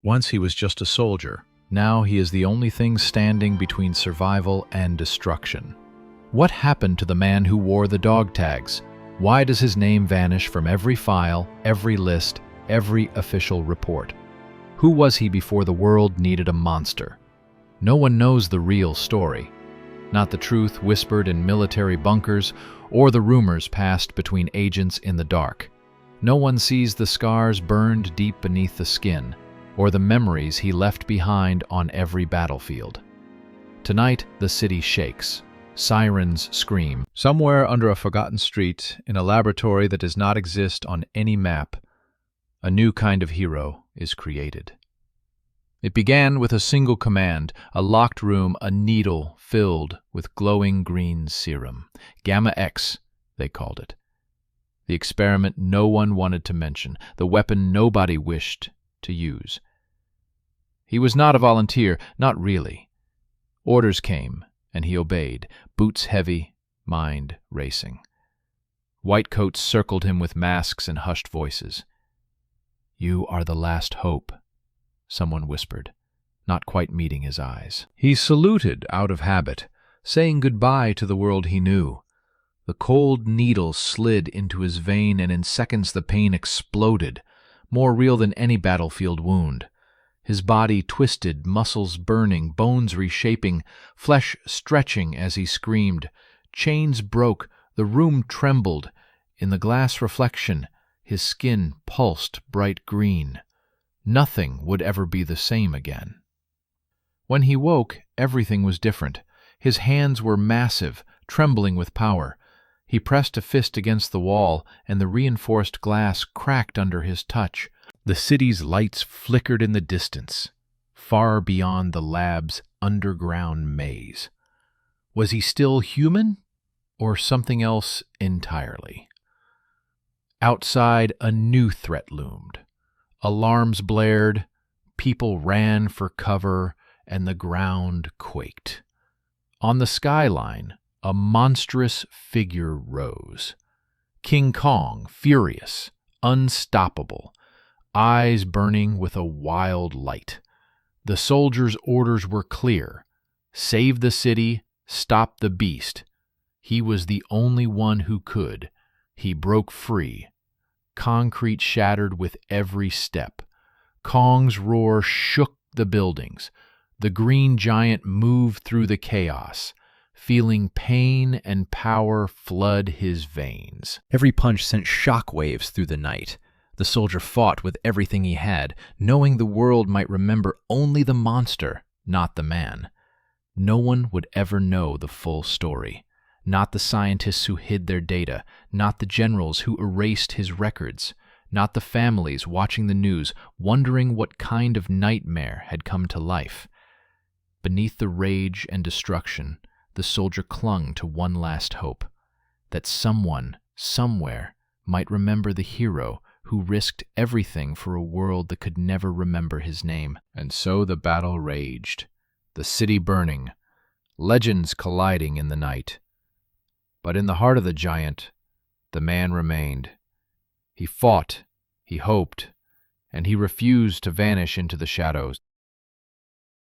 Once he was just a soldier. Now he is the only thing standing between survival and destruction. What happened to the man who wore the dog tags? Why does his name vanish from every file, every list, every official report? Who was he before the world needed a monster? No one knows the real story. Not the truth whispered in military bunkers or the rumors passed between agents in the dark. No one sees the scars burned deep beneath the skin, or the memories he left behind on every battlefield. Tonight, the city shakes. Sirens scream. Somewhere under a forgotten street, in a laboratory that does not exist on any map, a new kind of hero is created. It began with a single command, a locked room, a needle filled with glowing green serum. Gamma X, they called it. The experiment no one wanted to mention, the weapon nobody wished to use. He was not a volunteer, not really. Orders came, and he obeyed, boots heavy, mind racing. White coats circled him with masks and hushed voices. "You are the last hope," someone whispered, not quite meeting his eyes. He saluted out of habit, saying goodbye to the world he knew. The cold needle slid into his vein, and in seconds the pain exploded, more real than any battlefield wound. His body twisted, muscles burning, bones reshaping, flesh stretching as he screamed. Chains broke, the room trembled. In the glass reflection, his skin pulsed bright green. Nothing would ever be the same again. When he woke, everything was different. His hands were massive, trembling with power. He pressed a fist against the wall, and the reinforced glass cracked under his touch. The city's lights flickered in the distance, far beyond the lab's underground maze. Was he still human, or something else entirely? Outside, a new threat loomed. Alarms blared, people ran for cover, and the ground quaked. On the skyline, a monstrous figure rose. King Kong, furious, unstoppable, eyes burning with a wild light. The soldiers' orders were clear. Save the city, stop the beast. He was the only one who could. He broke free. Concrete shattered with every step. Kong's roar shook the buildings. The green giant moved through the chaos, feeling pain and power flood his veins. Every punch sent shockwaves through the night. The soldier fought with everything he had, knowing the world might remember only the monster, not the man. No one would ever know the full story. Not the scientists who hid their data, not the generals who erased his records, not the families watching the news, wondering what kind of nightmare had come to life. Beneath the rage and destruction, the soldier clung to one last hope, that someone, somewhere, might remember the hero who risked everything for a world that could never remember his name. And so the battle raged, the city burning, legends colliding in the night. But in the heart of the giant, the man remained. He fought, he hoped, and he refused to vanish into the shadows.